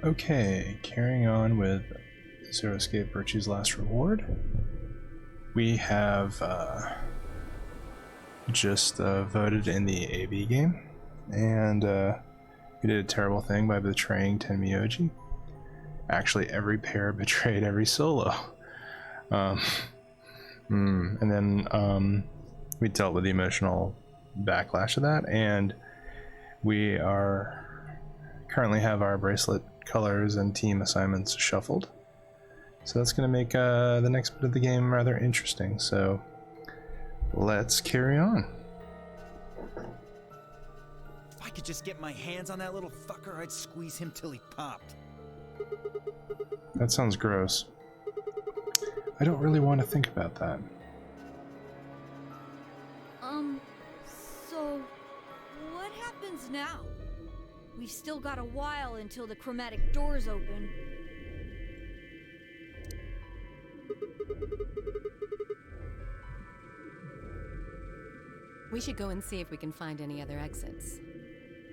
Okay, carrying on with Zero Escape Virtue's Last Reward. We have just voted in the AB game, and we did a terrible thing by betraying Tenmyoji. Actually, every pair betrayed every solo. And then we dealt with the emotional backlash of that, and we currently have our bracelet colors and team assignments shuffled. So that's going to make the next bit of the game rather interesting. So let's carry on. If I could just get my hands on that little fucker, I'd squeeze him till he popped. That sounds gross. I don't really want to think about that. So what happens now? We've still got a while until the chromatic doors open. We should go and see if we can find any other exits.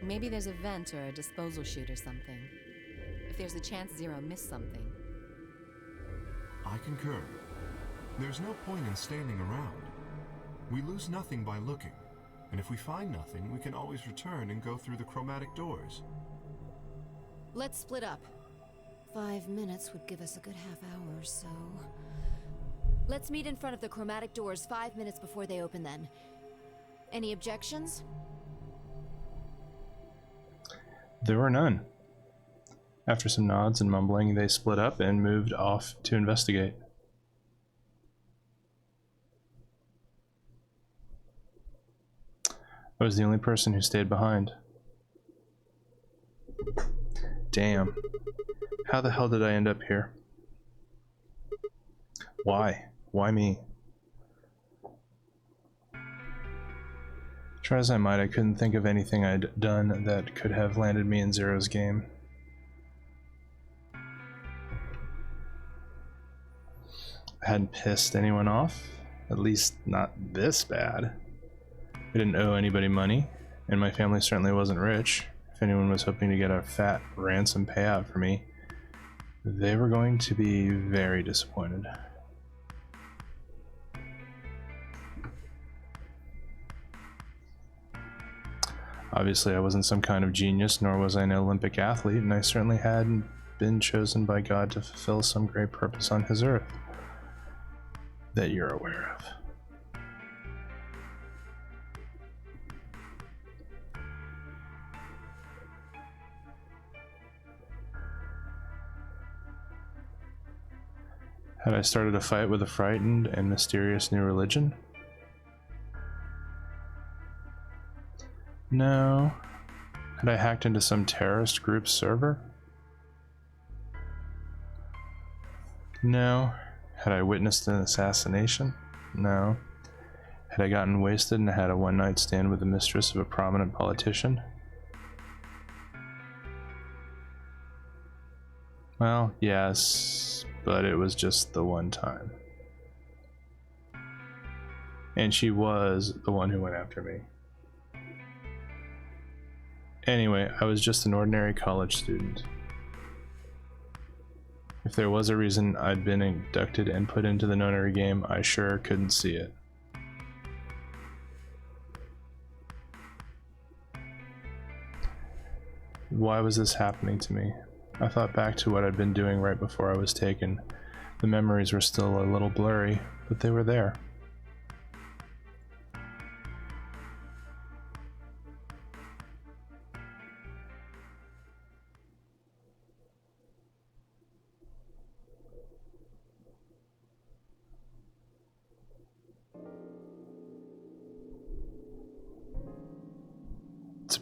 Maybe there's a vent or a disposal chute or something. If there's a chance Zero missed something. I concur. There's no point in standing around. We lose nothing by looking, and if we find nothing, we can always return and go through the chromatic doors. Let's split up. 5 minutes would give us a good half hour or so. Let's meet in front of the chromatic doors 5 minutes before they open then. Any objections? There were none. After some nods and mumbling, they split up and moved off to investigate. I was the only person who stayed behind. Damn. How the hell did I end up here? Why? Why me? Try as I might, I couldn't think of anything I'd done that could have landed me in Zero's game. I hadn't pissed anyone off, at least not this bad. I didn't owe anybody money, and my family certainly wasn't rich. If anyone was hoping to get a fat ransom payout for me, they were going to be very disappointed. Obviously, I wasn't some kind of genius, nor was I an Olympic athlete, and I certainly hadn't been chosen by God to fulfill some great purpose on his earth that you're aware of. Had I started a fight with a frightened and mysterious new religion? No. Had I hacked into some terrorist group's server? No. Had I witnessed an assassination? No. Had I gotten wasted and had a one-night stand with the mistress of a prominent politician? Well, yes, but it was just the one time. And she was the one who went after me. Anyway, I was just an ordinary college student. If there was a reason I'd been inducted and put into the Nonary game, I sure couldn't see it. Why was this happening to me? I thought back to what I'd been doing right before I was taken. The memories were still a little blurry, but they were there.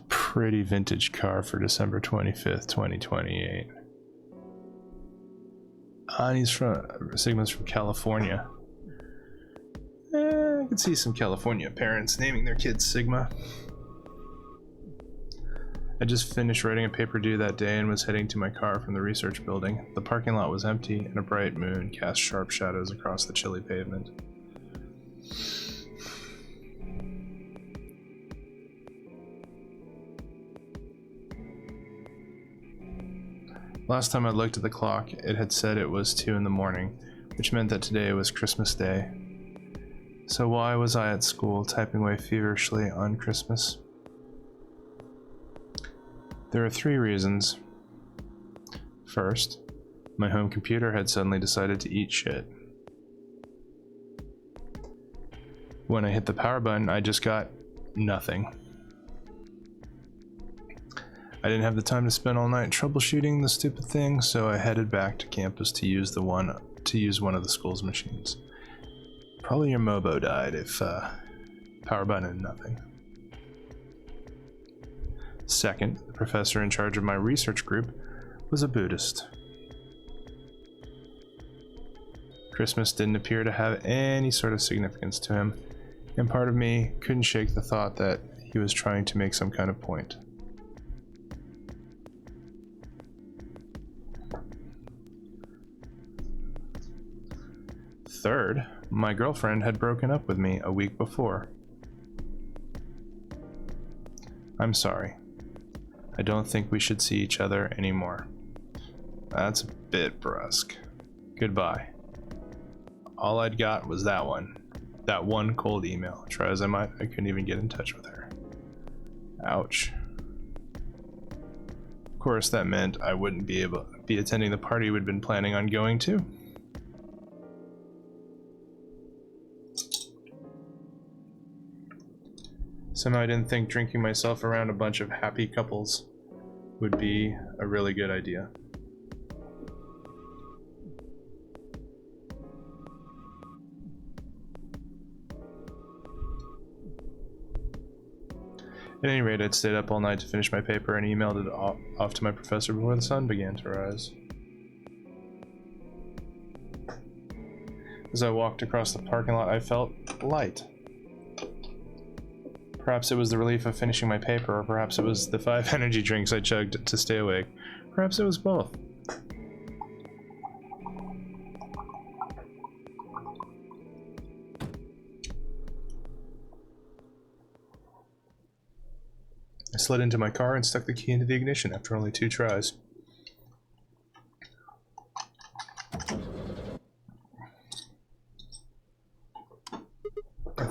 Pretty vintage car for December 25th, 2028. And he's Sigma's from California. I can see some California parents naming their kids Sigma. I just finished writing a paper due that day and was heading to my car from the research building. The parking lot was empty and a bright moon cast sharp shadows across the chilly pavement. Last time I looked at the clock, it had said it was 2 in the morning, which meant that today was Christmas Day. So why was I at school typing away feverishly on Christmas? There are 3 reasons. First, my home computer had suddenly decided to eat shit. When I hit the power button, I just got nothing. I didn't have the time to spend all night troubleshooting the stupid thing, so I headed back to campus to use one of the school's machines. Probably your Mobo died if power button and nothing. Second, the professor in charge of my research group was a Buddhist. Christmas didn't appear to have any sort of significance to him, and part of me couldn't shake the thought that he was trying to make some kind of point. Third, my girlfriend had broken up with me a week before. I'm sorry. I don't think we should see each other anymore. That's a bit brusque. Goodbye. All I'd got was that one. That one cold email. Try as I might, I couldn't even get in touch with her. Ouch. Of course, that meant I wouldn't be able to be attending the party we'd been planning on going to. Somehow I didn't think drinking myself around a bunch of happy couples would be a really good idea. At any rate, I'd stayed up all night to finish my paper and emailed it off to my professor before the sun began to rise. As I walked across the parking lot, I felt light. Perhaps it was the relief of finishing my paper, or perhaps it was the 5 energy drinks I chugged to stay awake. Perhaps it was both. I slid into my car and stuck the key into the ignition after only 2 tries.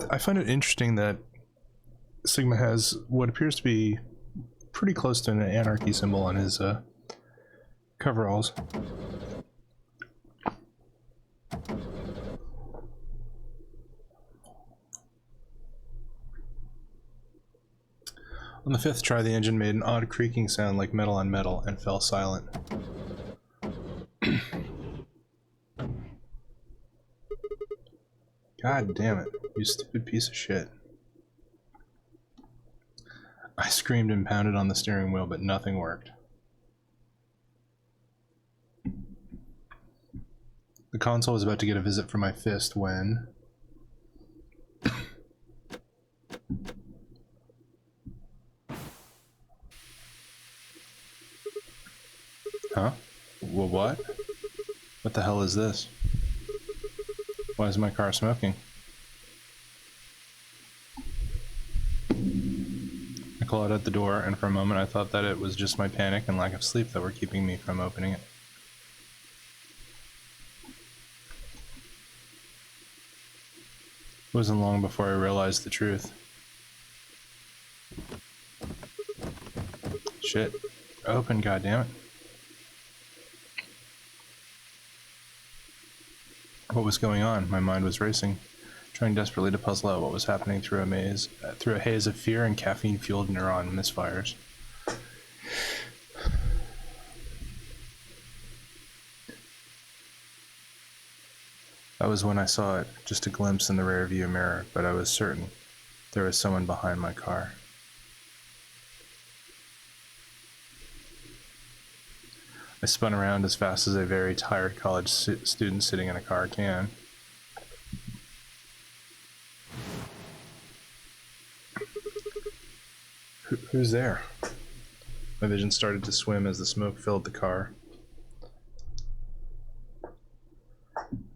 I find it interesting that Sigma has what appears to be pretty close to an anarchy symbol on his coveralls. On the 5th try, the engine made an odd creaking sound like metal on metal and fell silent. God damn it, you stupid piece of shit. I screamed and pounded on the steering wheel, but nothing worked. The console was about to get a visit from my fist when... Huh? Well, what? What the hell is this? Why is my car smoking? I clawed at the door, and for a moment I thought that it was just my panic and lack of sleep that were keeping me from opening it. It wasn't long before I realized the truth. Shit. Open, goddammit. What was going on? My mind was racing, trying desperately to puzzle out what was happening through a haze of fear and caffeine-fueled neuron misfires. That was when I saw it, just a glimpse in the rearview mirror, but I was certain there was someone behind my car. I spun around as fast as a very tired college student sitting in a car can. Who's there? My vision started to swim as the smoke filled the car.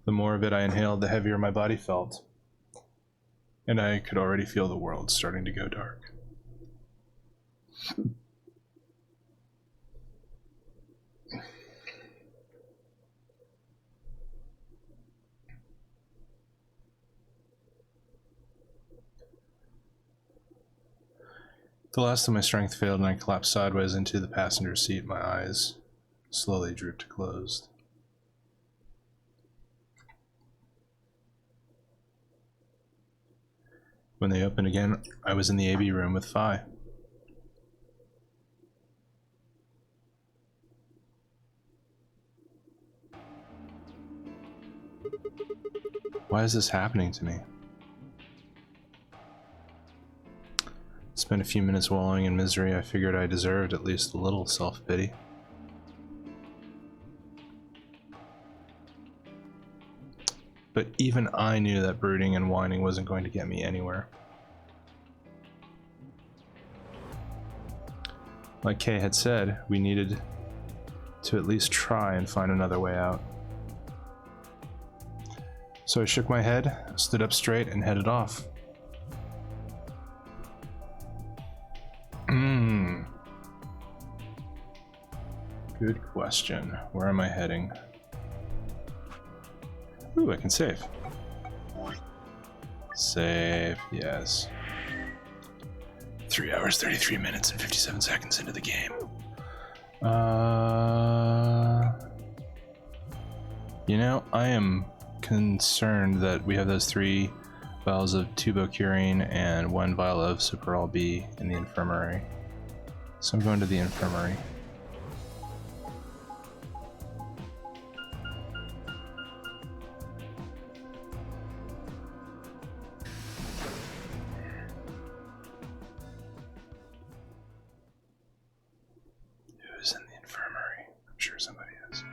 The more of it I inhaled, the heavier my body felt. And I could already feel the world starting to go dark. The last of my strength failed and I collapsed sideways into the passenger seat. My eyes slowly drooped closed. When they opened again, I was in the AB room with Phi. Why is this happening to me? Spent a few minutes wallowing in misery. I figured I deserved at least a little self-pity. But even I knew that brooding and whining wasn't going to get me anywhere. Like Kay had said, we needed to at least try and find another way out. So I shook my head, stood up straight, and headed off. Good question. Where am I heading? Ooh, I can save. Save, yes. 3 hours, 33 minutes, and 57 seconds into the game. You know, I am concerned that we have those 3 vials of tubocurine and 1 vial of Superall B in the infirmary. So I'm going to the infirmary. Who's in the infirmary? I'm sure somebody is.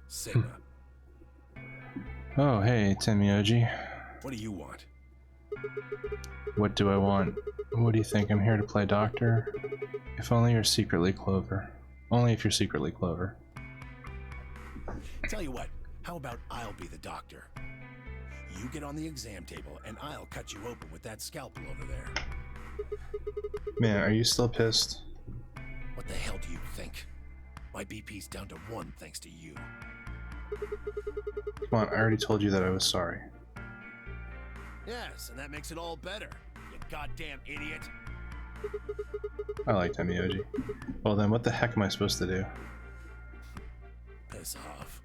Sigma. Oh, hey, Temioji. What do you want? What do I want? What do you think? I'm here to play doctor? If only you're secretly Clover. Only if you're secretly Clover. Tell you what, how about I'll be the doctor? You get on the exam table and I'll cut you open with that scalpel over there. Man, are you still pissed? What the hell do you think? My BP's down to 1 thanks to you. Come on, I already told you that I was sorry. Yes, and that makes it all better, you goddamn idiot. I like Temioji. Well then, what the heck am I supposed to do? Piss off.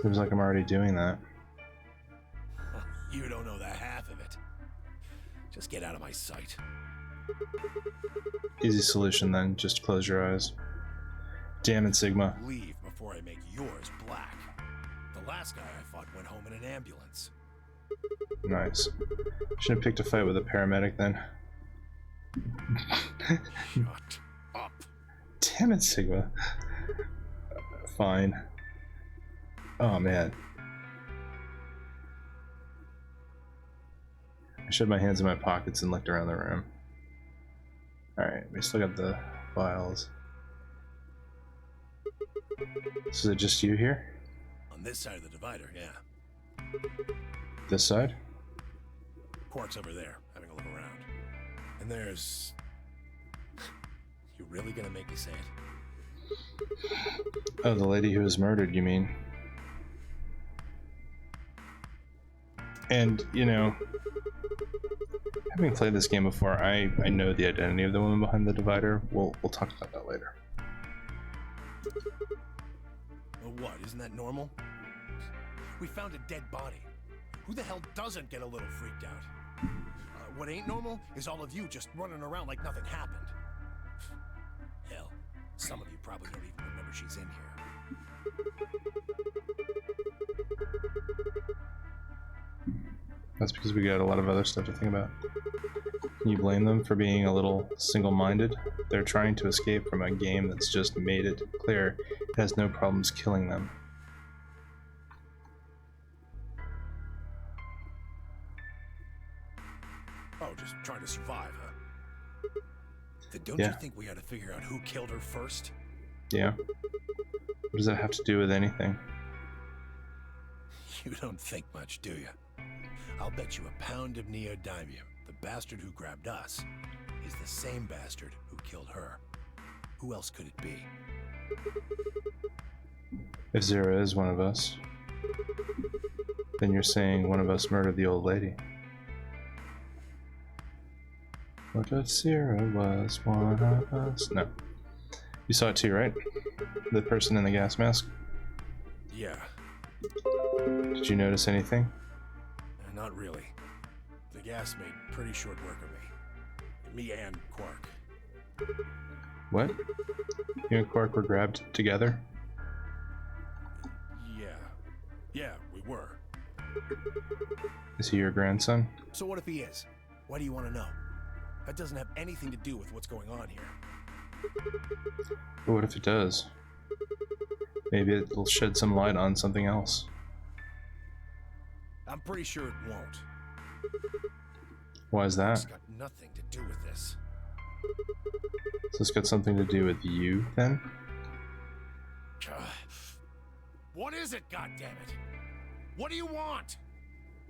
Seems like I'm already doing that. You don't know the half of it. Just get out of my sight. Easy solution then, just close your eyes. Damn it, Sigma. Leave before I make yours black. The last guy I fought went home in an ambulance. Nice. Should have picked a fight with a paramedic then. Shut up. Damn it, Sigma. Fine. Oh man. I shoved my hands in my pockets and looked around the room. Alright, we still got the files. So is it just you here? On this side of the divider, yeah. This side? Quark's over there, having a look around. And there's... You really gonna make me say it? Oh, the lady who was murdered, you mean? And, you know, having played this game before, I know the identity of the woman behind the divider. We'll talk about that later. Well, what? Isn't that normal? We found a dead body. Who the hell doesn't get a little freaked out? What ain't normal is all of you just running around like nothing happened. Hell, some of you probably don't even remember she's in here. That's because we got a lot of other stuff to think about. Can you blame them for being a little single-minded? They're trying to escape from a game that's just made it clear it has no problems killing them. Oh, just trying to survive, huh? Then don't Yeah. you think we ought to figure out who killed her first? Yeah? What does that have to do with anything? You don't think much, do you? I'll bet you a pound of neodymium the bastard who grabbed us is the same bastard who killed her. Who else could it be? If Zero is one of us, then you're saying one of us murdered the old lady. What if Zero was one of us? No. You saw it too, right? The person in the gas mask? Yeah, Did you notice anything? not really. The gas made pretty short work of me. Me and Quark. What? You and Quark were grabbed together? Yeah, we were. Is he your grandson? So what if he is? Why do you want to know? That doesn't have anything to do with what's going on here. But what if it does? Maybe it'll shed some light on something else. I'm pretty sure it won't. Why is that? It's got nothing to do with this. So it's got something to do with you, then? What is it, goddammit? What do you want?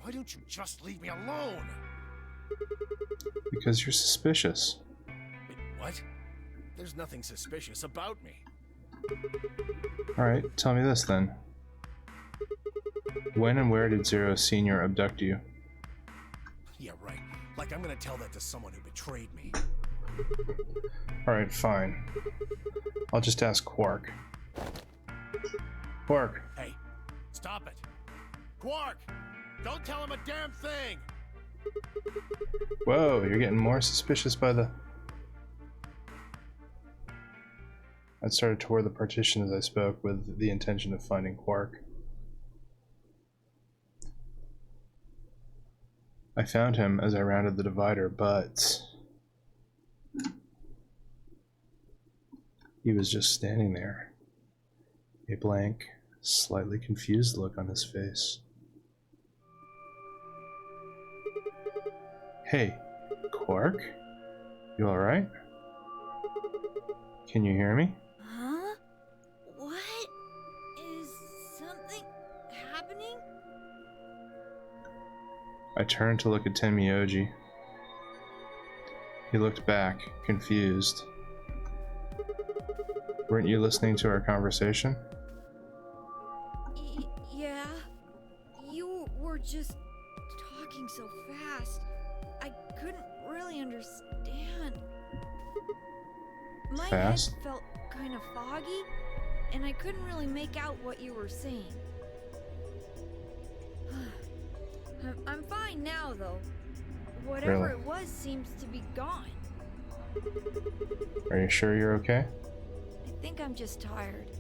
Why don't you just leave me alone? Because you're suspicious. Wait, what? There's nothing suspicious about me. Alright, tell me this then. When and where did Zero Sr. abduct you? Yeah, right. Like I'm gonna tell that to someone who betrayed me. Alright, fine. I'll just ask Quark. Quark! Hey, stop it. Quark! Don't tell him a damn thing! Whoa, you're getting more suspicious by the... I started toward the partition as I spoke with the intention of finding Quark. I found him as I rounded the divider, but... he was just standing there. A blank, slightly confused look on his face. Hey, Quark? You alright? Can you hear me? Huh? What? Is something happening? I turned to look at Tenmyoji. He looked back, confused. Weren't you listening to our conversation? Yeah. You were just talking so fast. I couldn't really understand. My Fast? head felt kind of foggy, and I couldn't really make out what you were saying. I'm fine now, though. Whatever Really? it was seems to be gone. Are you sure you're okay? I think I'm just tired.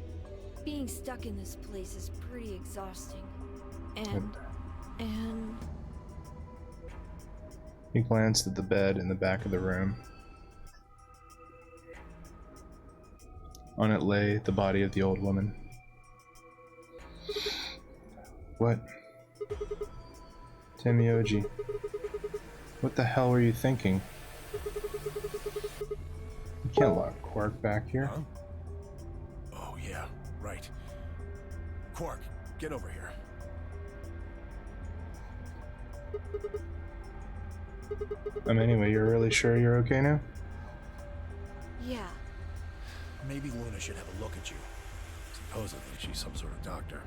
Being stuck in this place is pretty exhausting. And He glanced at the bed in the back of the room. On it lay the body of the old woman. What? Tenmyoji, what the hell were you thinking? You can't lock Quark back here. Huh? Oh, yeah, right. Quark, get over here. Anyway, you're really sure you're okay now? yeah, Maybe Luna should have a look at you. Supposedly she's some sort of doctor.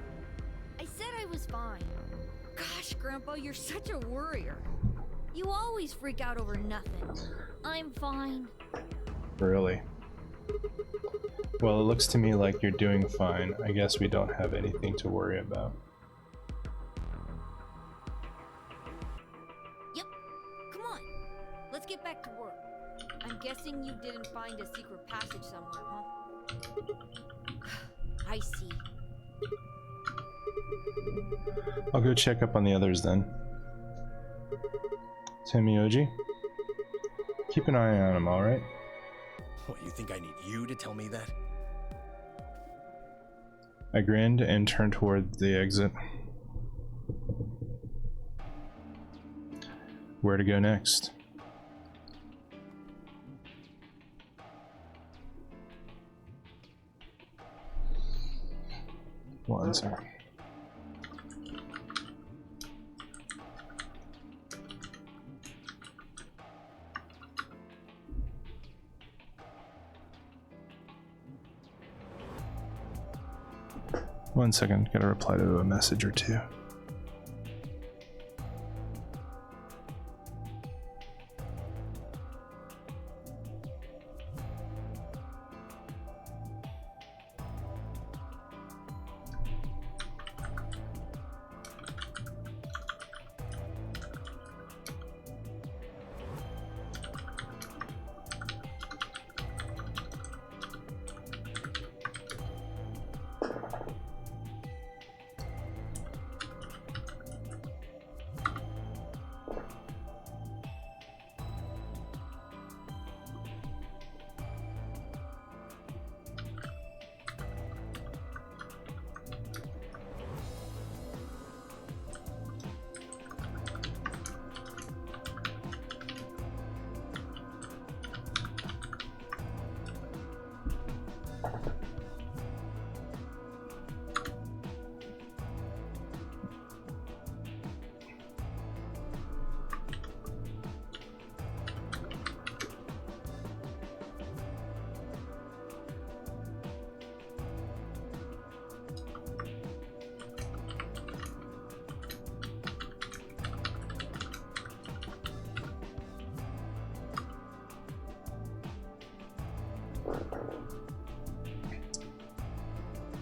I said I was fine. Gosh, Grandpa, you're such a worrier. You always freak out over nothing. I'm fine. Really? Well, it looks to me like you're doing fine. I guess we don't have anything to worry about. Yep. Come on. Let's get back to work. I'm guessing you didn't find a secret passage somewhere, huh? I see. I'll go check up on the others then. Tenmyoji, keep an eye on him, alright? What, you think I need you to tell me that? I grinned and turned toward the exit. Where to go next? One second. One second, gotta reply to a message or two.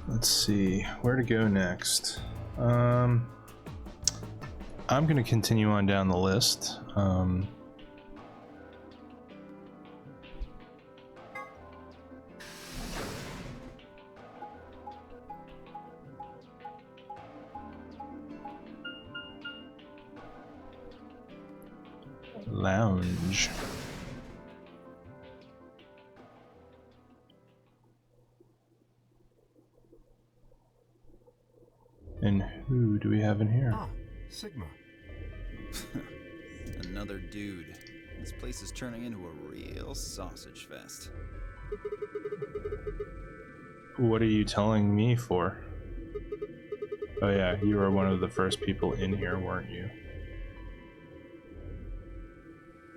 Let's see where to go next. I'm going to continue on down the list. Lounge. And who do we have in here? Ah, Sigma. Another dude. This place is turning into a real sausage fest. What are you telling me for? Oh yeah, you were one of the first people in here, weren't you?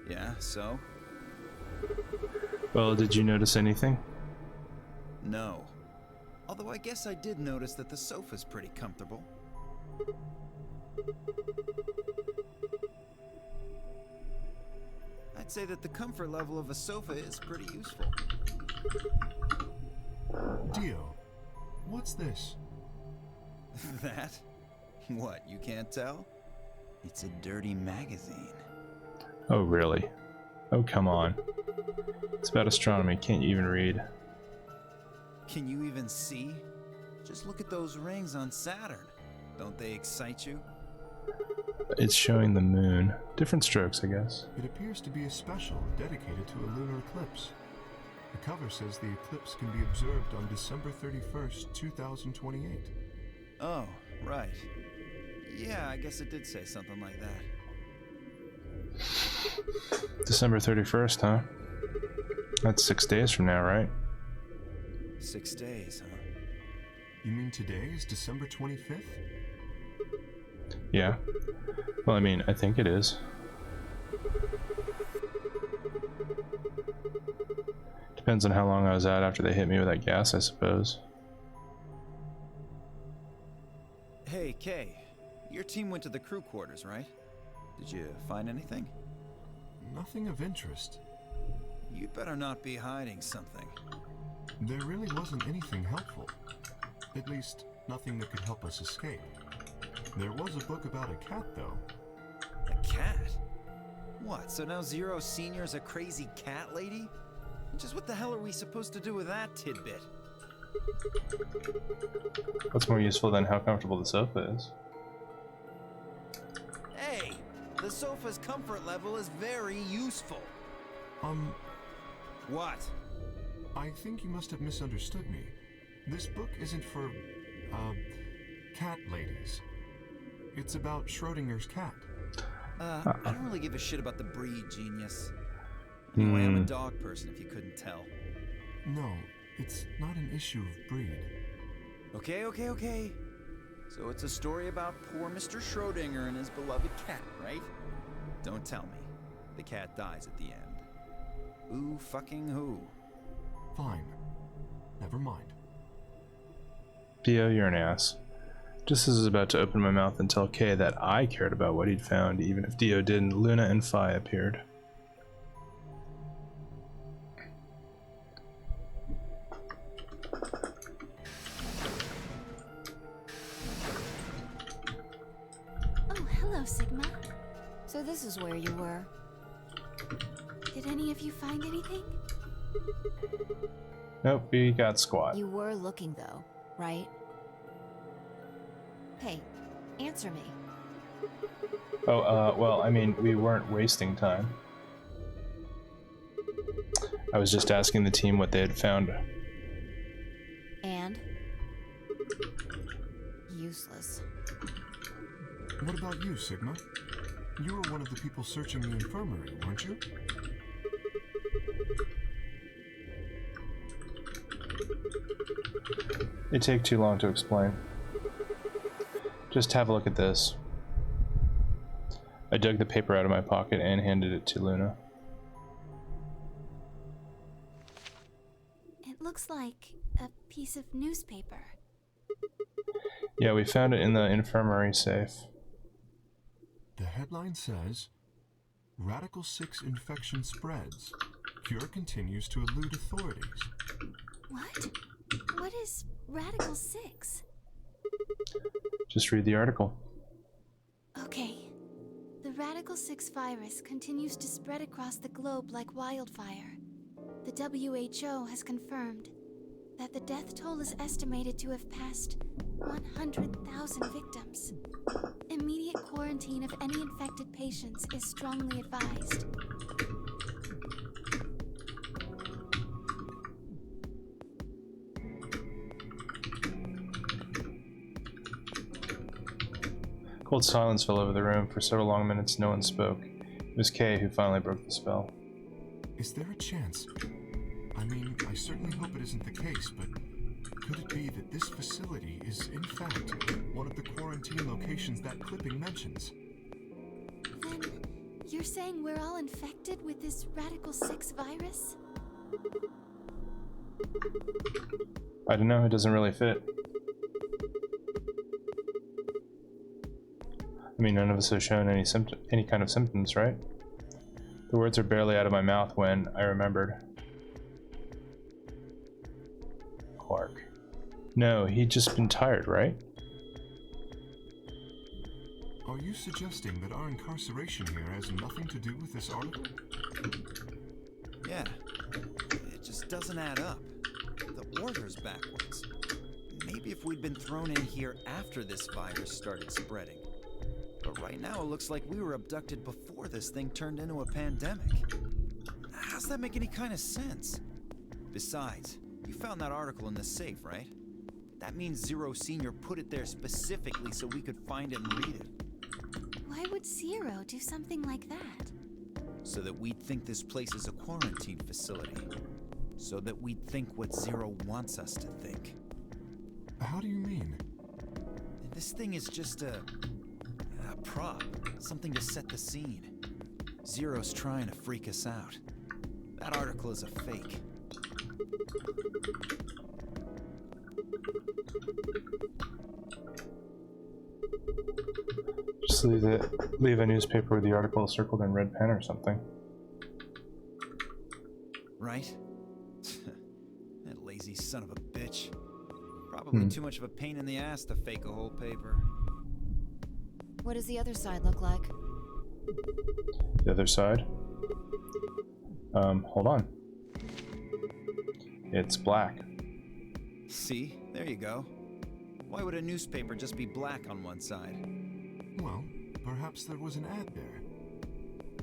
Yeah, so? Well, did you notice anything? No. Although I guess I did notice that the sofa's pretty comfortable. I'd say that the comfort level of a sofa is pretty useful. Dio, what's this? That? What, you can't tell? It's a dirty magazine. Oh really? Oh come on. It's about astronomy, can't you even read? Can you even see? Just look at those rings on Saturn. Don't they excite you? It's showing the moon. Different strokes, I guess. It appears to be a special dedicated to a lunar eclipse. The cover says the eclipse can be observed on December 31st, 2028. Oh, right. Yeah, I guess it did say something like that. December 31st, huh? That's 6 days from now, right? 6 days, huh? You mean today is December 25th? Yeah. Well, I mean, I think it is. Depends on how long I was out after they hit me with that gas, I suppose. Hey, Kay. Your team went to the crew quarters, right? Did you find anything? Nothing of interest. You'd better not be hiding something. There really wasn't anything helpful. At least, nothing that could help us escape. There was a book about a cat, though. A cat? What, so now Zero Senior's a crazy cat lady? Just what the hell are we supposed to do with that tidbit? What's more useful than how comfortable the sofa is? Hey, the sofa's comfort level is very useful. What? I think you must have misunderstood me. This book isn't for, cat ladies. It's about Schrodinger's cat. I don't really give a shit about the breed, genius. Anyway, I'm a dog person, if you couldn't tell. No, it's not an issue of breed. Okay. So it's a story about poor Mr. Schrodinger and his beloved cat, right? Don't tell me. The cat dies at the end. Who fucking who? Fine. Never mind. Dio, you're an ass. Just as I was about to open my mouth and tell Kay that I cared about what he'd found, even if Dio didn't, Luna and Phi appeared. Oh, hello, Sigma. So this is where you were. Did any of you find anything? Nope, we got squat. You were looking, though, right? Hey, answer me. Oh, well, I mean, we weren't wasting time. I was just asking the team what they had found. And? Useless. What about you, Sigma? You were one of the people searching the infirmary, weren't you? It'd take too long to explain. Just have a look at this. I dug the paper out of my pocket and handed it to Luna. It looks like a piece of newspaper. Yeah, we found it in the infirmary safe. The headline says, Radical 6 infection spreads. Cure continues to elude authorities. What? What is Radical 6? Just read the article. Okay. The Radical 6 virus continues to spread across the globe like wildfire. The WHO has confirmed that the death toll is estimated to have passed 100,000 victims. Immediate quarantine of any infected patients is strongly advised. Cold silence fell over the room. For several long minutes, no one spoke. It was Kay who finally broke the spell. Is there a chance? I mean, I certainly hope it isn't the case, but could it be that this facility is, in fact, one of the quarantine locations that clipping mentions? Then, you're saying we're all infected with this Radical 6 virus? I don't know, it doesn't really fit. I mean, none of us have shown any kind of symptoms, right? The words are barely out of my mouth when I remembered. Clark. No, he'd just been tired, right? Are you suggesting that our incarceration here has nothing to do with this article? Yeah. It just doesn't add up. The order's backwards. Maybe if we'd been thrown in here after this virus started spreading. But right now it looks like we were abducted before this thing turned into a pandemic. How's that make any kind of sense? Besides, you found that article in the safe, right? That means Zero Senior put it there specifically so we could find it and read it. Why would Zero do something like that? So that we'd think this place is a quarantine facility. So that we'd think what Zero wants us to think. How do you mean? This thing is just a prop. Something to set the scene. Zero's trying to freak us out. That article is a fake. Just leave a newspaper with the article circled in red pen or something. Right? That lazy son of a bitch. Probably too much of a pain in the ass to fake a whole paper. What does the other side look like? The other side? Hold on. It's black. See? There you go. Why would a newspaper just be black on one side? Well, perhaps there was an ad there.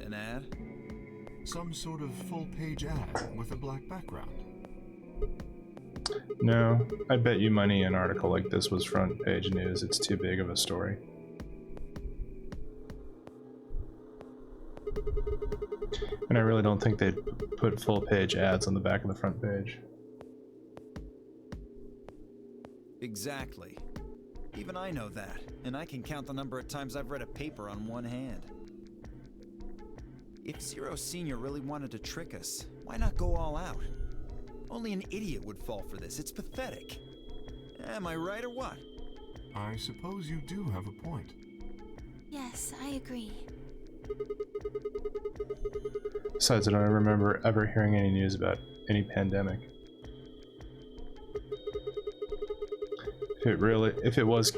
An ad? Some sort of full-page ad with a black background. No, I'd bet you money an article like this was front page news. It's too big of a story. And I really don't think they'd put full page ads on the back of the front page. Exactly. Even I know that, and I can count the number of times I've read a paper on one hand. If Zero Senior really wanted to trick us, why not go all out? Only an idiot would fall for this. It's pathetic. Am I right or what? I suppose you do have a point. Yes, I agree. Besides, I don't remember ever hearing any news about any pandemic. If it was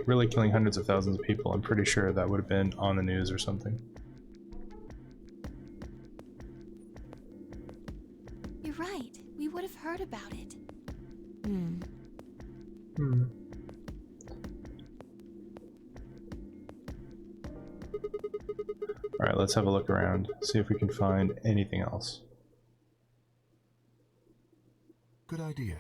really killing hundreds of thousands of people, I'm pretty sure that would have been on the news or something. You're right. We would have heard about it. Alright, let's have a look around, see if we can find anything else. Good idea.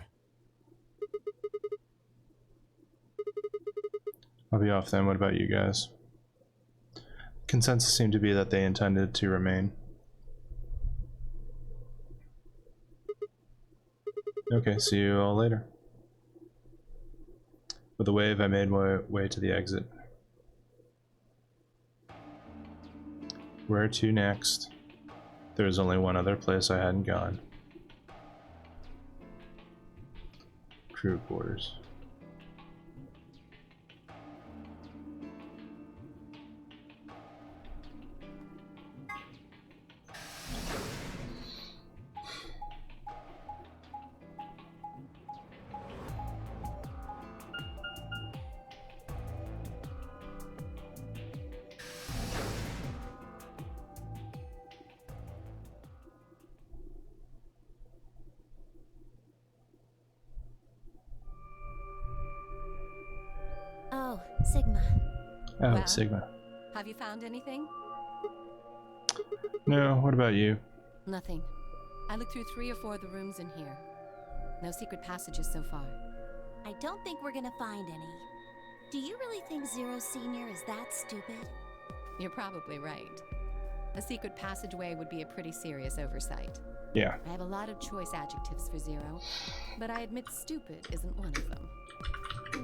I'll be off then. What about you guys? Consensus seemed to be that they intended to remain. Okay, see you all later. With a wave, I made my way to the exit. Where to next? There was only one other place I hadn't gone. Crew quarters. Oh, Sigma. Oh, Well? Sigma. Have you found anything? No, what about you? Nothing. I looked through 3 or 4 of the rooms in here. No secret passages so far. I don't think we're gonna find any. Do you really think Zero Senior is that stupid? You're probably right. A secret passageway would be a pretty serious oversight. Yeah. I have a lot of choice adjectives for Zero, but I admit stupid isn't one of them.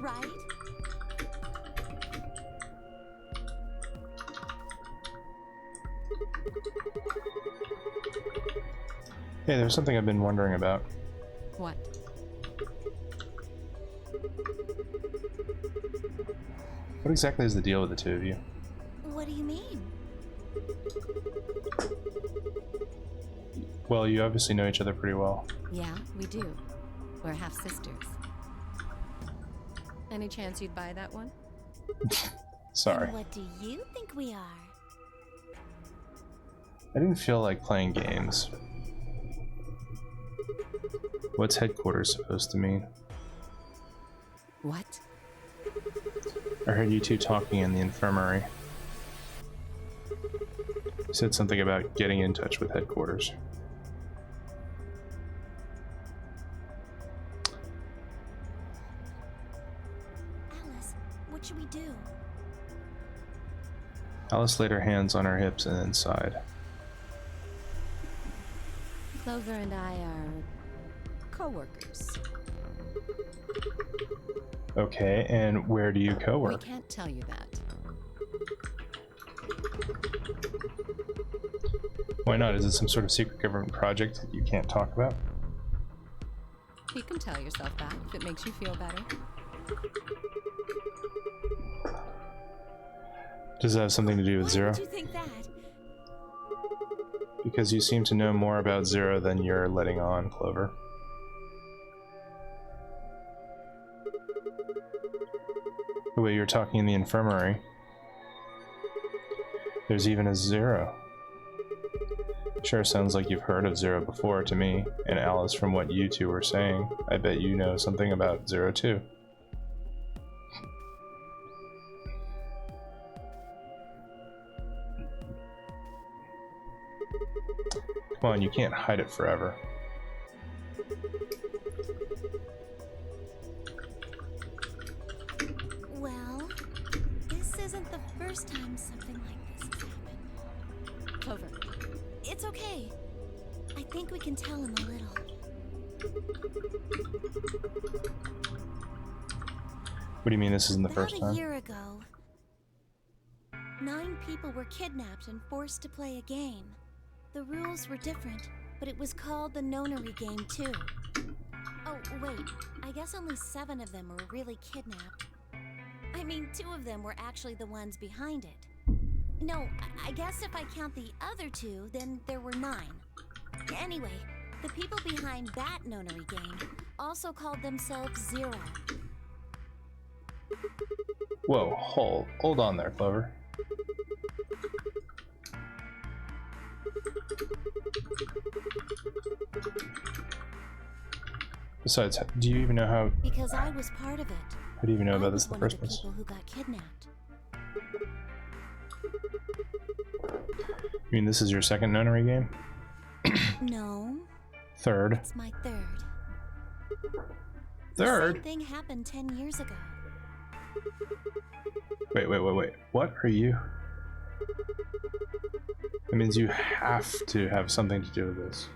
Right? Hey, there's something I've been wondering about. What? What exactly is the deal with the two of you? What do you mean? Well, you obviously know each other pretty well. Yeah, we do. We're half sisters. Any chance you'd buy that one? Sorry. And what do you think we are? I didn't feel like playing games. What's headquarters supposed to mean? What? I heard you two talking in the infirmary. You said something about getting in touch with headquarters. Alice, what should we do? Alice laid her hands on her hips and then sighed. Clover and I are co-workers. Okay, and where do you We co-work? can't tell you that. Why not? Is it some sort of secret government project that you can't talk about? You can tell yourself that if it makes you feel better. Does it have something to do with Why Zero? would you think that? Because you seem to know more about Zero than you're letting on, Clover. The way you're talking in the infirmary. There's even a Zero. Sure sounds like you've heard of Zero before to me, and Alice, from what you two were saying, I bet you know something about Zero too. Come on, you can't hide it forever. Well, this isn't the first time something like this has happened. Clover, It's okay. I think we can tell him a little. What do you mean this isn't the About first a time? year ago, 9 people were kidnapped and forced to play a game. The rules were different, but it was called the Nonary game too. Oh, wait. I guess only 7 of them were really kidnapped. I mean, 2 of them were actually the ones behind it. No, I guess if I count the other 2, then there were 9. Anyway, the people behind that Nonary game also called themselves Zero. Whoa, hold on there, Clover. Besides, do you even know how Because I was part of it. do you even know I about was this in the one of first the place? people who got kidnapped. You mean this is your second Nonary game? No, Third. it's my third. The Third? same thing happened 10 years ago. Wait. What are you? That means you have to have something to do with this.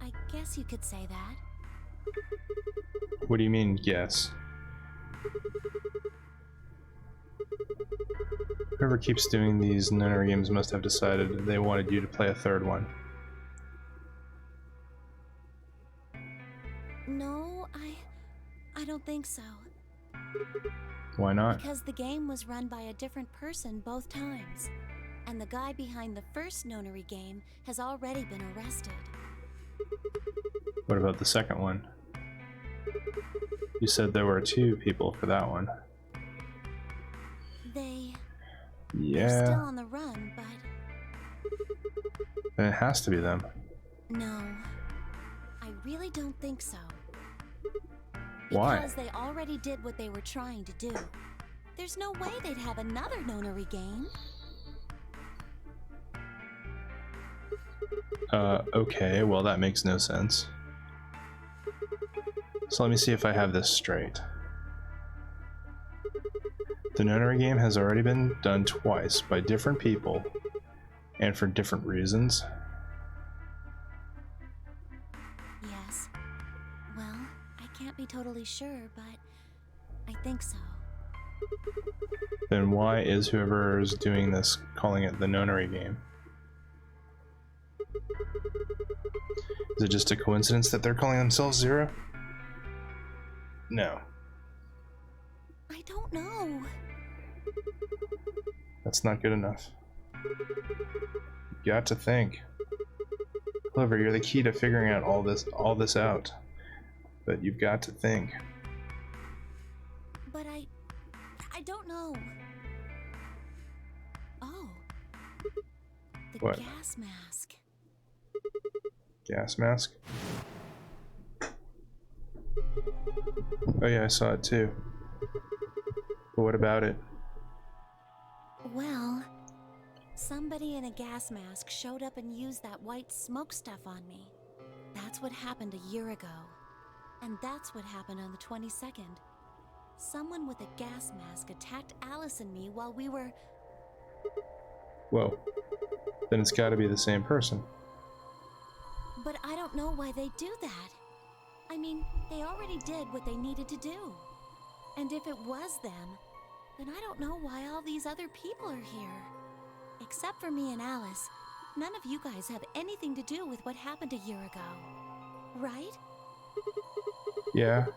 I guess guess you could say that. What do you mean, yes? Whoever keeps doing these Nonary games must have decided they wanted you to play a third one. No, I don't think so. Why not? Because the game was run by a different person both times. And the guy behind the first Nonary game has already been arrested. What about the second one? You said there were 2 people for that one. They're Yeah, still on the run, but then it has to be them. no. I really don't think so. Why? Because they already did what they were trying to do. There's no way they'd have another Nonary game. Okay, well that makes no sense. So let me see if I have this straight. The Nonary game has already been done twice by different people and for different reasons. Yes. Well, I can't be totally sure, but I think so. Then why is whoever's doing this calling it the Nonary game? Is it just a coincidence that they're calling themselves Zero? No. I don't know. That's not good enough. You got to think. Clover, you're the key to figuring out all this out. But you've got to think. But I don't know. Oh. The What? gas mask. Gas mask? Oh yeah, I saw it too. But what about it? Well, somebody in a gas mask showed up and used that white smoke stuff on me. That's what happened a year ago. And that's what happened on the 22nd. Someone with a gas mask attacked Alice and me while we were... Whoa. Then it's gotta be the same person. But I don't know why they do that. I mean, they already did what they needed to do. And if it was them, then I don't know why all these other people are here. Except for me and Alice, none of you guys have anything to do with what happened a year ago. Right? Yeah.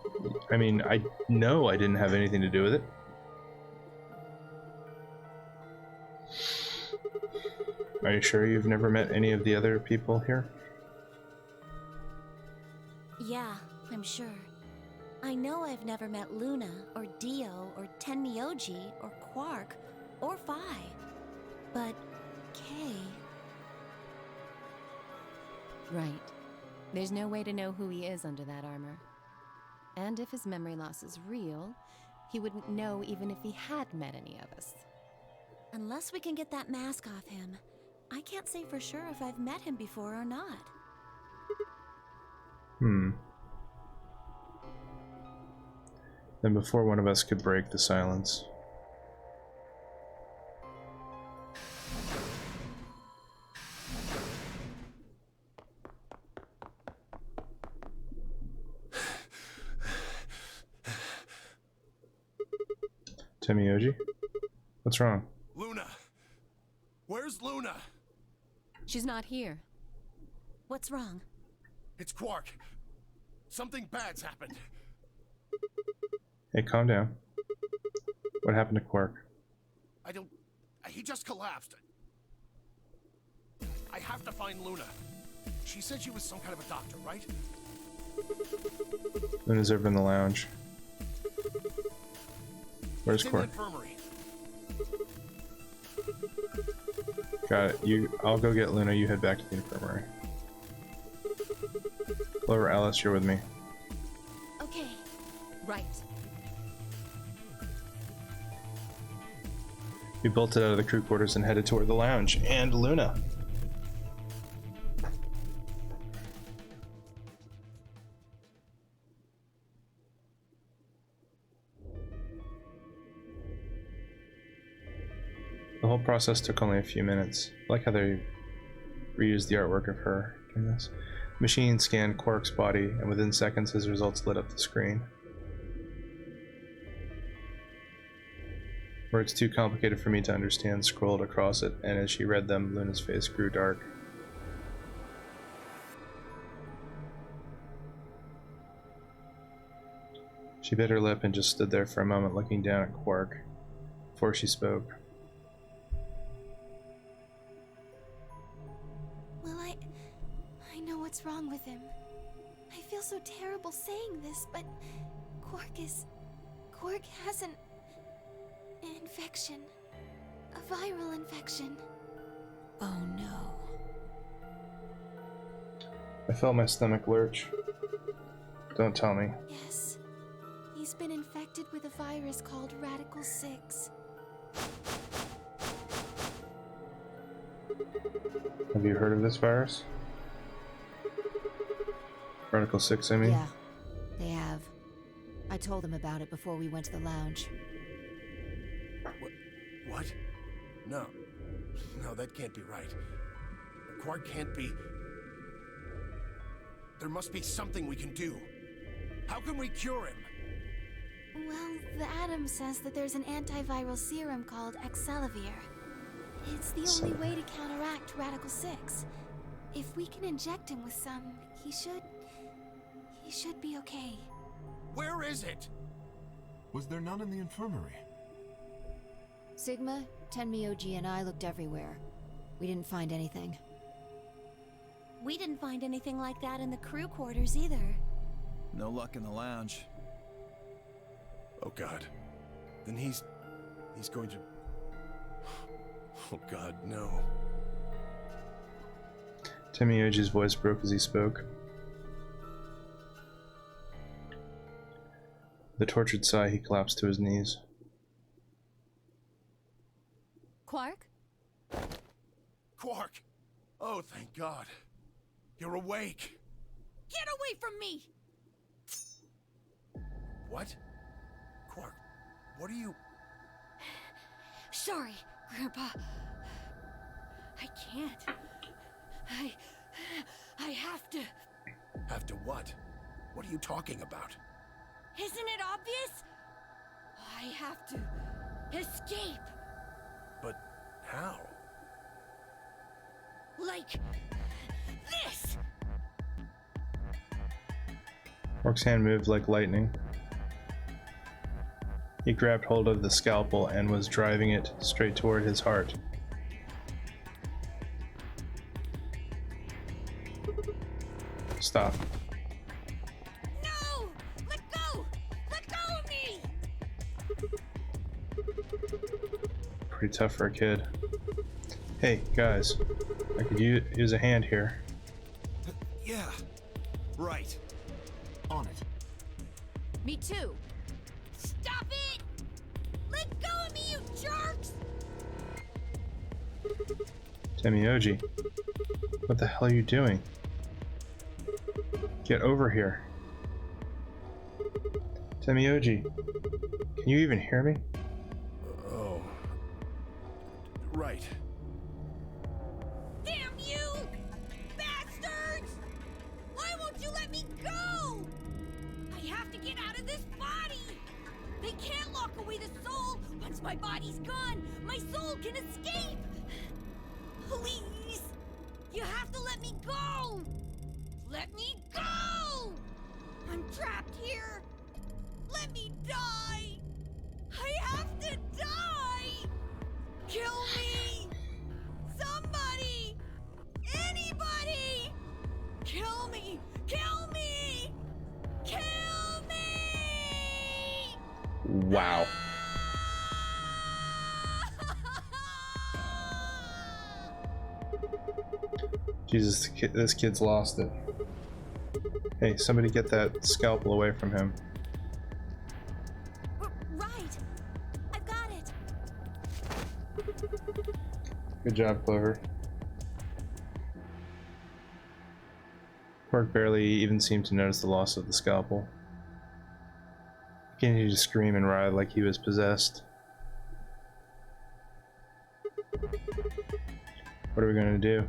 I mean, I know I didn't have anything to do with it. Are you sure you've never met any of the other people here? Yeah, I'm sure. I know I've never met Luna, or Dio, or Tenmyoji, or Quark, or Phi. But Kay... Right. There's no way to know who he is under that armor. And if his memory loss is real, he wouldn't know even if he had met any of us. Unless we can get that mask off him, I can't say for sure if I've met him before or not. Then before one of us could break the silence. Tenmyoji? What's wrong? Luna! Where's Luna? She's not here. What's wrong? It's Quark. Something bad's happened. Hey, calm down. What happened to Quark? I don't... He just collapsed. I have to find Luna. She said she was some kind of a doctor, right? Luna's over in the lounge. Where's It's in Quark? the infirmary. Got it. I'll go get Luna. You head back to the infirmary. Clover, Alice, you're with me. Okay. Right. We bolted out of the crew quarters and headed toward the lounge. And Luna. The whole process took only a few minutes. I like how they reused the artwork of her doing this. Machine scanned Quark's body, and within seconds his results lit up the screen. Words too complicated for me to understand scrolled across it, and as she read them, Luna's face grew dark. She bit her lip and just stood there for a moment looking down at Quark before she spoke. Well, I know what's wrong with him. I feel so terrible saying this, but Quark has an infection. A viral infection. Oh no. I felt my stomach lurch. Don't tell me. Yes. He's been infected with a virus called Radical 6. Have you heard of this virus? Radical 6, I mean? Yeah, they have. I told them about it before we went to the lounge. What? No. No, that can't be right. Quark can't be... There must be something we can do. How can we cure him? Well, the Atom says that there's an antiviral serum called Excelavir. It's the only way to counteract Radical 6. If we can inject him with some, he should be okay. Where is it? Was there none in the infirmary? Sigma, Tenmyoji, and I looked everywhere. We didn't find anything. We didn't find anything like that in the crew quarters either. No luck in the lounge. Oh God. Then he's going to... Oh God, no. Tenmyoji's voice broke as he spoke. With a tortured sigh, he collapsed to his knees. Quark? Quark! Oh, thank God. You're awake. Get away from me! What? Quark, what are you... Sorry, Grandpa. I can't. I have to. Have to what? What are you talking about? Isn't it obvious? I have to escape. But how? Like this. Quark's hand moved like lightning. He grabbed hold of the scalpel and was driving it straight toward his heart. Stop. No! Let go! Let go of me! Pretty tough for a kid. Hey, guys. I could use a hand here. Yeah. Right. On it. Me too. Stop it! Let go of me, you jerks! Tenmyoji, what the hell are you doing? Get over here. Tenmyoji, can you even hear me? Oh. Right. Damn you! Bastards! Why won't you let me go? I have to get out of this body! They can't lock away the soul! Once my body's gone, my soul can escape! Please! You have to let me go! Let me go! I'm trapped here! Let me die! I have to die! Kill me! Somebody! Anybody! Kill me! Kill me! Kill me! Wow. Jesus, this kid's lost it. Hey, somebody get that scalpel away from him. Right. I've got it. Good job, Clover. Quark barely even seemed to notice the loss of the scalpel. He continued to scream and writhe like he was possessed. What are we going to do?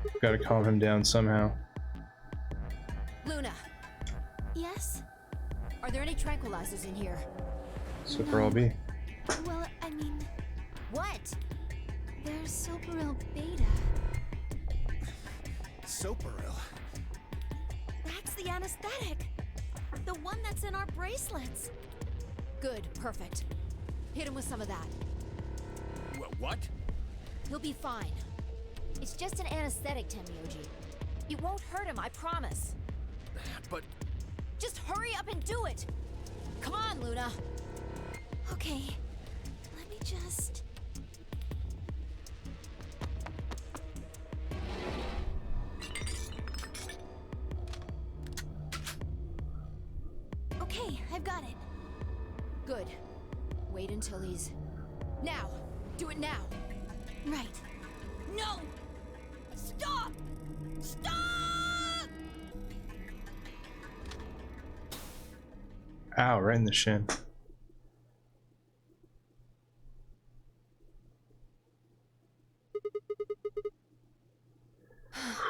We've got to calm him down somehow. Luna, Yes? are there any tranquilizers in here? Super LB. Well, I mean, What? there's Soparil Beta. Soparil. That's the anesthetic. The one that's in our bracelets. Good, perfect. Hit him with some of that. What? He'll be fine. It's just an anesthetic, Tenmyoji. It won't hurt him, I promise. But Just hurry up and do it! Come on, Luna! Okay, let me just... Okay, I've got it. Good. Wait until he's... Now! Do it now! Right. No! Stop! Stop! Ow, right in the shin.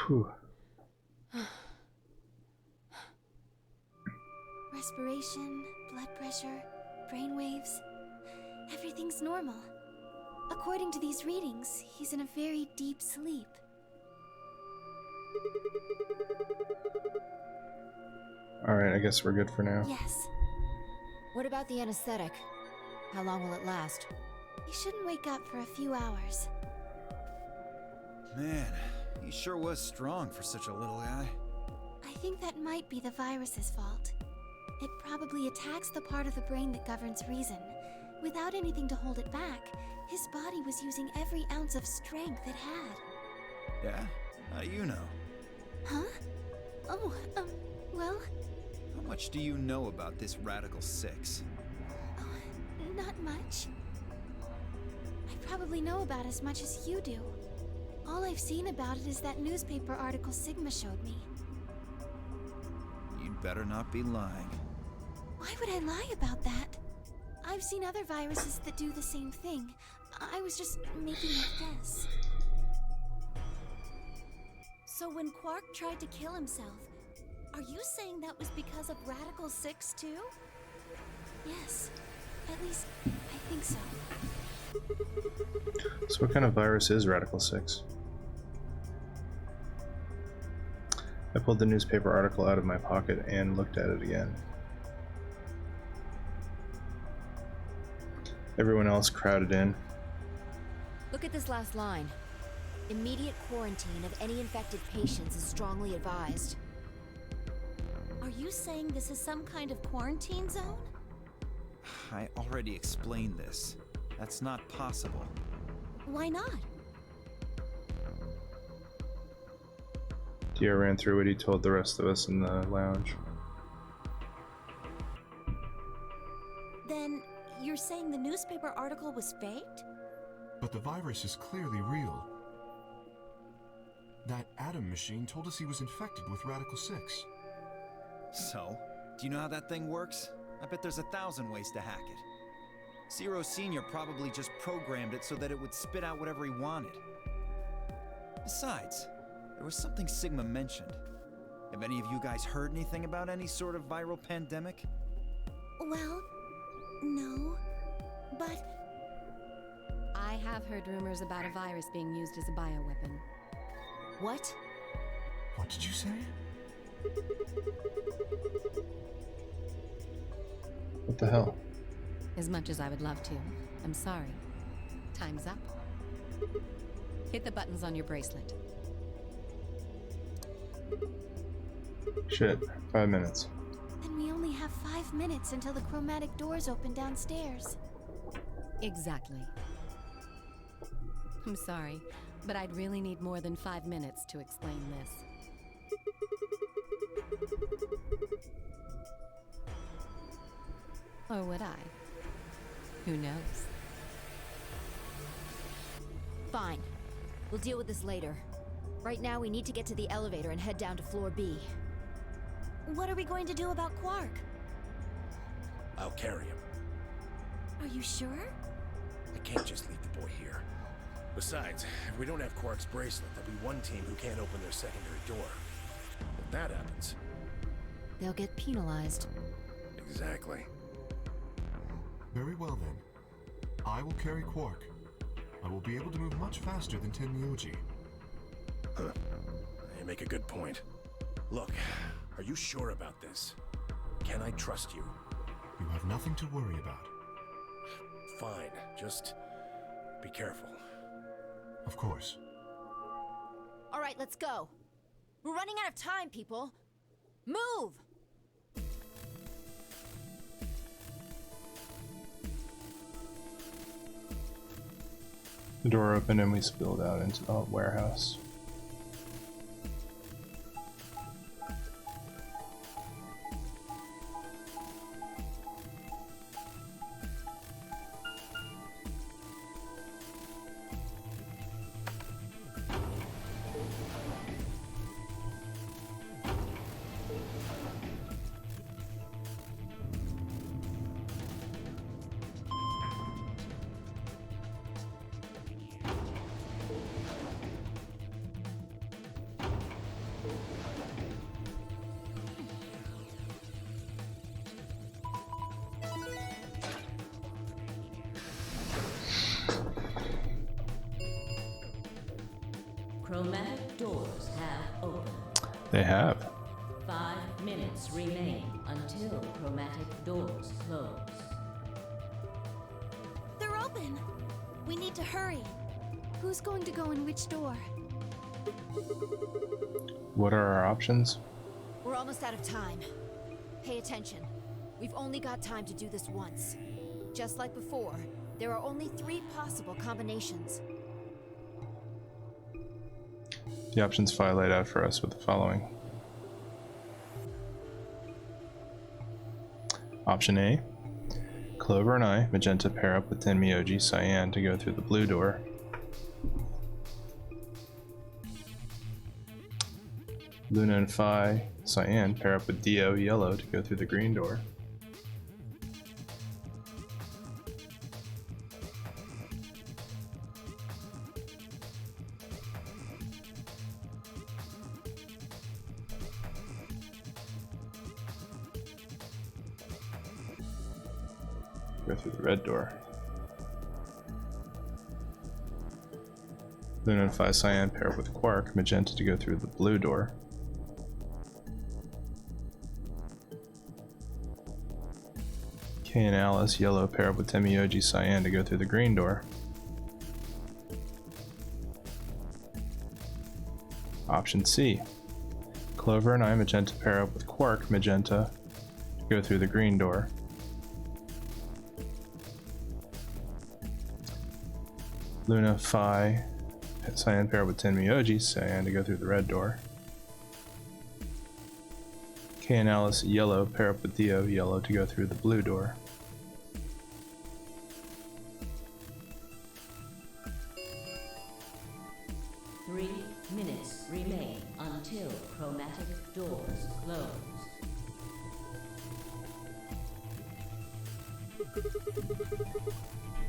Whew. Respiration, blood pressure, brain waves. Everything's normal. According to these readings, he's in a very deep sleep. Alright, I guess we're good for now. Yes. What about the anesthetic? How long will it last? He shouldn't wake up for a few hours. Man, he sure was strong for such a little guy. I think that might be the virus's fault. It probably attacks the part of the brain that governs reason. Without anything to hold it back, his body was using every ounce of strength it had. Yeah? How do you know? Huh? Oh, well, How much do you know about this Radical Six? not much. I probably know about as much as you do. All I've seen about it is that newspaper article Sigma showed me. You'd better not be lying. Why would I lie about that? I've seen other viruses that do the same thing. I was just making a guess. So when Quark tried to kill himself, are you saying that was because of Radical 6 too? Yes. At least, I think so. So what kind of virus is Radical 6? I pulled the newspaper article out of my pocket and looked at it again. Everyone else crowded in. Look at this last line. Immediate quarantine of any infected patients is strongly advised. Are you saying this is some kind of quarantine zone? I already explained this. That's not possible. Why not? Dio ran through what he told the rest of us in the lounge. Then you're saying the newspaper article was faked? But the virus is clearly real. That Atom machine told us he was infected with Radical 6. So, do you know how that thing works? I bet there's 1,000 ways to hack it. Zero Senior probably just programmed it so that it would spit out whatever he wanted. Besides, there was something Sigma mentioned. Have any of you guys heard anything about any sort of viral pandemic? Well, no. But I have heard rumors about a virus being used as a bioweapon. What? What did you say? What the hell? As much as I would love to, I'm sorry. Time's up. Hit the buttons on your bracelet. Shit, 5 minutes. And we only have 5 minutes until the chromatic doors open downstairs. Exactly. I'm sorry, but I'd really need more than 5 minutes to explain this. Or would I? Who knows? Fine. We'll deal with this later. Right now, we need to get to the elevator and head down to floor B. what are we going to do about Quark? I'll carry him. Are you sure? I can't just leave the boy here. Besides, if we don't have Quark's bracelet, there'll be one team who can't open their secondary door. If that happens, they'll get penalized. Exactly. Very well then. I will carry Quark. I will be able to move much faster than Tenmyoji. Huh. You make a good point. Look, are you sure about this? Can I trust you? You have nothing to worry about. Fine, just be careful. Of course. All right, let's go. We're running out of time, people. Move! The door opened and we spilled out into the warehouse. Chromatic doors have opened. They have. 5 minutes remain until chromatic doors close. They're open. We need to hurry. Who's going to go in which door? What are our options? We're almost out of time. Pay attention. We've only got time to do this once. Just like before, there are only 3 possible combinations. The options file laid out for us with the following. Option A. Clover and I, Magenta, pair up with Tenmyoji, Cyan to go through the blue door. Luna and Phi, Cyan, pair up with Dio, Yellow to go through the green door. Go through the red door. Luna and Phi Cyan pair up with Quark, Magenta to go through the blue door. Kay and Alice, Yellow, pair up with Tenmyoji, Cyan to go through the green door. Option C. Clover and I, Magenta, pair up with Quark, Magenta to go through the green door. Luna, Phi, Cyan pair up with Tenmyoji, Cyan to go through the red door. Kay and Alice, Yellow, pair up with Dio, Yellow to go through the blue door. Three minutes remain until chromatic doors close.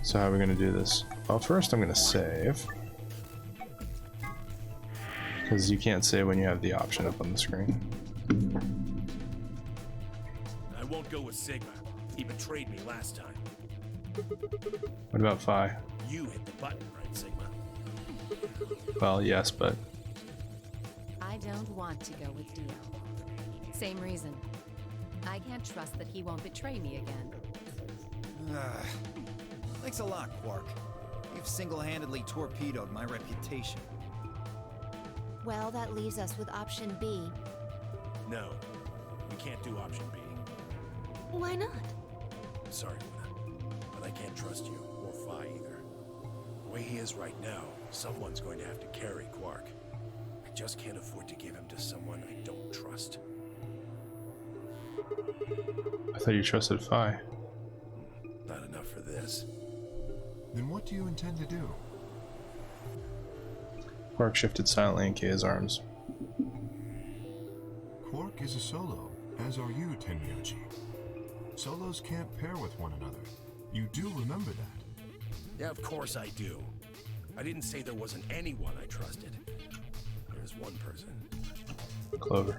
So how are we going to do this? Well, first I'm going to save. Because you can't save when you have the option up on the screen. I won't go with Sigma. He betrayed me last time. What about Phi? You hit the button, right, Sigma? Well, yes, but I don't want to go with Dio. Same reason. I can't trust that he won't betray me again. Thanks a lot, Quark. You've single-handedly torpedoed my reputation. Well, that leaves us with option B. No, we can't do option B. Why not? Sorry, Luna, but I can't trust you, or Phi either. The way he is right now, someone's going to have to carry Quark. I just can't afford to give him to someone I don't trust. I thought you trusted Phi. Not enough for this. Then what do you intend to do? Quark shifted silently in Kay's arms. Quark is a solo, as are you, Tenmyoji. Solos can't pair with one another. You do remember that. Yeah, of course I do. I didn't say there wasn't anyone I trusted. There's one person. Clover.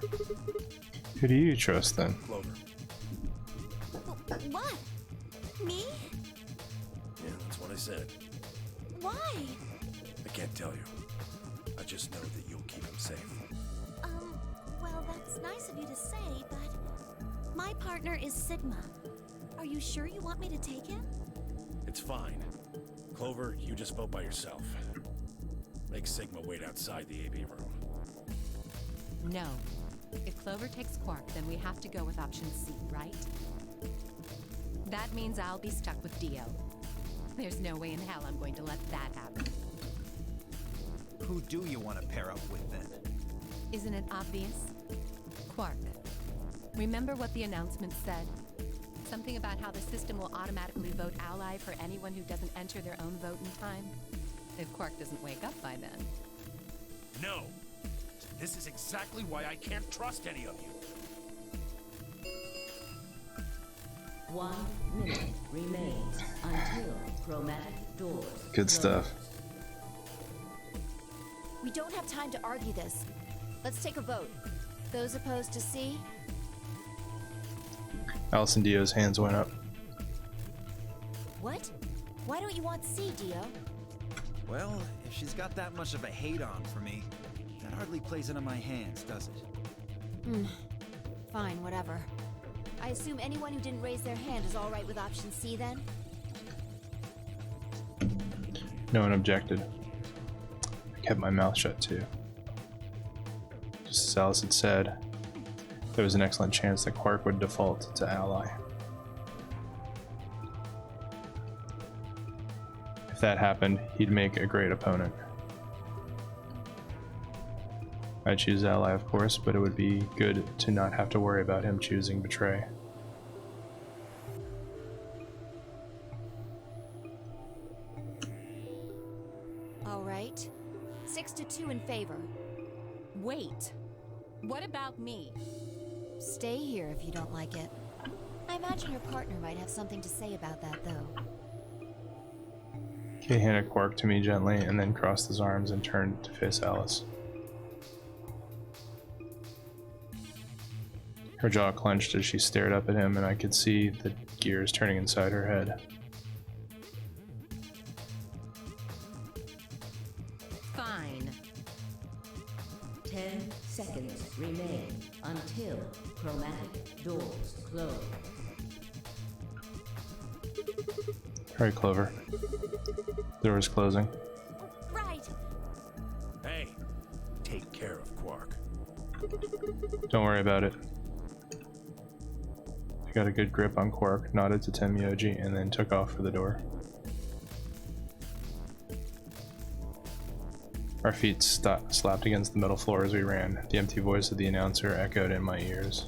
Who do you trust then? Clover. What? Me? Yeah, that's what I said. Why? I can't tell you. I just know that you'll keep him safe. Well, that's nice of you to say, but my partner is Sigma. Are you sure you want me to take him? It's fine. Clover, you just vote by yourself. Make Sigma wait outside the AB room. No. If Clover takes Quark, then we have to go with option C, right? That means I'll be stuck with Dio. There's no way in hell I'm going to let that happen. Who do you want to pair up with then? Isn't it obvious? Quark. Remember what the announcement said? Something about how the system will automatically vote ally for anyone who doesn't enter their own vote in time? If Quark doesn't wake up by then. No! This is exactly why I can't trust any of you. 1 minute remains until chromatic doors. Good close. stuff. We don't have time to argue this. Let's take a vote. Those opposed to C? Alice and Dio's hands went up. What? Why don't you want C, Dio? Well, if she's got that much of a hate-on for me, that hardly plays into my hands, does it? Fine, whatever. I assume anyone who didn't raise their hand is all right with option C then? No one objected. I kept my mouth shut too. Just as Alice had said, there was an excellent chance that Quark would default to ally. If that happened, he'd make a great opponent. I'd choose ally, of course, but it would be good to not have to worry about him choosing betray. All right. 6-2 in favor. Wait. What about me? Stay here if you don't like it. I imagine your partner might have something to say about that, though. Kay handed Quark to me gently and then crossed his arms and turned to face Alice. Her jaw clenched as she stared up at him, and I could see the gears turning inside her head. Fine. 10 seconds remain until chromatic doors close. Hurry, Clover. The door is closing. Right. Hey, take care of Quark. Don't worry about it. I got a good grip on Quark, nodded to Tenmyoji, and then took off for the door. Our feet slapped against the metal floor as we ran. The empty voice of the announcer echoed in my ears.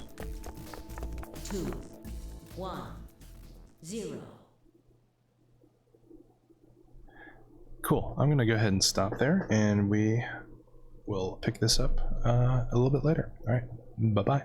2, 1, 0. Cool. I'm gonna go ahead and stop there, and we will pick this up a little bit later. All right. Bye-bye.